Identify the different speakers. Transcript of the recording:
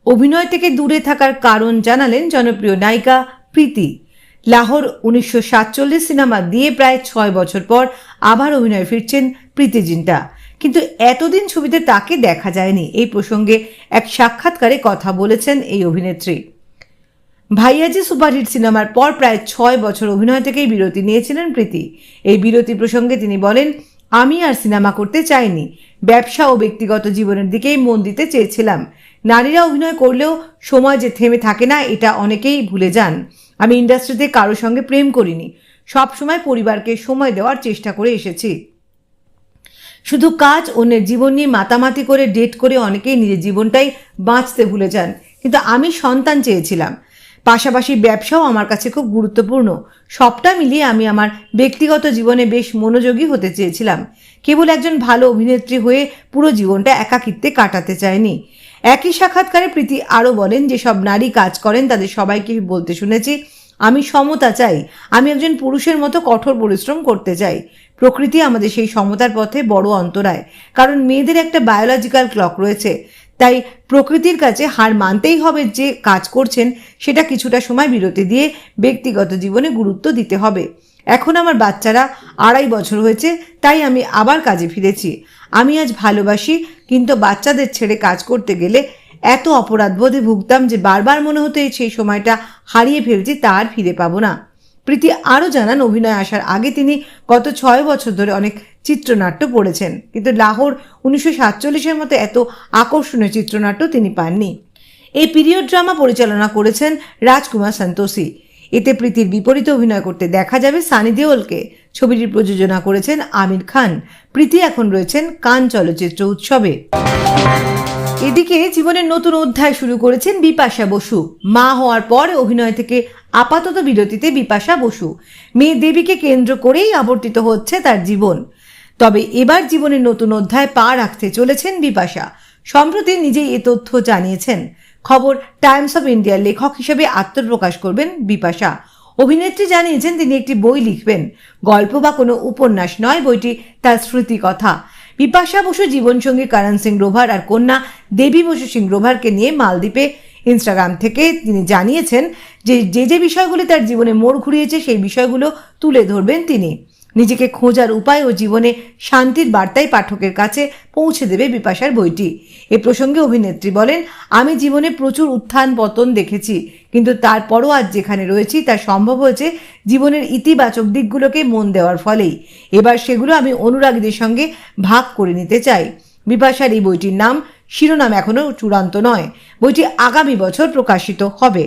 Speaker 1: অভিনয় থেকে দূরে থাকার কারণ জানালেন জনপ্রিয় নায়িকা প্রীতি। লাহোর 1947 সিনেমা দিয়ে প্রায় 6 বছর পর আবার অভিনয়ে ফিরছেন প্রীতি জিন্টা, কিন্তু এতদিন ছবিতে তাকে দেখা যায়নি। এই প্রসঙ্গে এক সাক্ষাৎকারে কথা বলেছেন এই অভিনেত্রী। ভাইয়াজি সুপারহিট সিনেমার পর প্রায় 6 বছর অভিনয় থেকেই বিরতি নিয়েছিলেন প্রীতি। এই বিরতি প্রসঙ্গে তিনি বলেন, আমি আর সিনেমা করতে চাইনি, ব্যবসা ও ব্যক্তিগত জীবনের দিকেই মন দিতে চেয়েছিলাম। নারীরা অভিনয় করলেও সময় যে থেমে থাকে না, এটা অনেকেই ভুলে যান। আমি ইন্ডাস্ট্রিতে কারোর সঙ্গে প্রেম করিনি, সবসময় পরিবারকে সময় দেওয়ার চেষ্টা করে এসেছি। শুধু কাজ, অন্যের জীবন নিয়ে মাতামাতি করে ডেট করে অনেকেই নিজের জীবনটাই বাঁচতে ভুলে যান, কিন্তু আমি সন্তান চেয়েছিলাম। পাশাপাশি ব্যবসাও আমার কাছে খুব গুরুত্বপূর্ণ। সবটা মিলিয়ে আমি আমার ব্যক্তিগত জীবনে বেশ মনোযোগী হতে চেয়েছিলাম। কেবল একজন ভালো অভিনেত্রী হয়ে পুরো জীবনটা একাকিত্বে কাটাতে চাইনি। একই সাক্ষাৎকারে প্রীতি আরও বলেন, যে সব নারী কাজ করেন তাদের সবাইকে বলতে শুনেছি, আমি সমতা চাই। আমি একজন পুরুষের মতো কঠোর পরিশ্রম করতে চাই। প্রকৃতি আমাদের সেই সমতার পথে বড় অন্তরায়, কারণ মেয়েদের একটা বায়োলজিক্যাল ক্লক রয়েছে। তাই প্রকৃতির কাছে হার মানতেই হবে। যে কাজ করছেন সেটা কিছুটা সময় বিরতি দিয়ে ব্যক্তিগত জীবনে গুরুত্ব দিতে হবে। এখন আমার বাচ্চারা 2.5 বছর হয়েছে, তাই আমি আবার কাজে ফিরেছি। আমি আজ ভালোবাসি, কিন্তু বাচ্চাদের ছেড়ে কাজ করতে গেলে এত অপরাধবোধে ভুগতাম যে বারবার মনে হতো সেই সময়টা হারিয়ে ফেলছি, তা আর ফিরে পাবো না। প্রীতি আরও জানান, অভিনয় আসার আগে তিনি গত 6 বছর ধরে অনেক চিত্রনাট্য পড়েছেন, কিন্তু লাহোর 1947-এর মতো এত আকর্ষণীয় চিত্রনাট্য তিনি পাননি। এই পিরিয়ড ড্রামা পরিচালনা করেছেন রাজকুমার সন্তোষী। এতে প্রীতির বিপরীতে অভিনয় করতে দেখা যাবে সানি দেওলকে। ছবিটির প্রযোজনা করেছেন আমির খান। প্রীতি এখন রয়েছেন কান চলচ্চিত্র উৎসবে। এদিকে জীবনের নতুন অধ্যায় শুরু করেছেন বিপাশা বসু। মা হওয়ার পর অভিনয় থেকে আপাতত বিরতিতে বিপাশা বসু। মেয়ে দেবীকে কেন্দ্র করেই আবর্তিত হচ্ছে তার জীবন। তবে এবার জীবনের নতুন অধ্যায় পা রাখতে চলেছেন বিপাশা। সম্প্রতি নিজেই এ তথ্য জানিয়েছেন। খবর টাইমস অফ ইন্ডিয়ার লেখক হিসেবে আত্মপ্রকাশ করবেন বিপাশা। অভিনেত্রী জানিয়েছেন তিনি একটি বই লিখবেন। গল্প বা কোনো উপন্যাস নয়, বইটি তার স্মৃতি কথা। বিপাশা বসু জীবনসঙ্গী করণ সিং গ্রোভার আর কন্যা দেবী বসু সিং গ্রোভারকে নিয়ে মালদ্বীপে ইনস্টাগ্রাম থেকে তিনি জানিয়েছেন যে যে বিষয়গুলি তার জীবনে মোড় ঘুরিয়েছে সেই বিষয়গুলো তুলে ধরবেন তিনি। নিজেকে খোঁজার উপায় ও জীবনে শান্তির বার্তাই পাঠকের কাছে পৌঁছে দেবে বিপাশার বইটি। এ প্রসঙ্গে অভিনেত্রী বলেন, আমি জীবনে প্রচুর উত্থান পতন দেখেছি, কিন্তু তারপরও আজ যেখানে রয়েছি তা সম্ভব হয়েছে জীবনের ইতিবাচক দিকগুলোকে মন দেওয়ার ফলেই। এবার সেগুলো আমি অনুরাগীদের সঙ্গে ভাগ করে নিতে চাই। বিপাশার এই বইটির নাম, শিরোনাম এখনো চূড়ান্ত নয়। বইটি আগামী বছর প্রকাশিত হবে।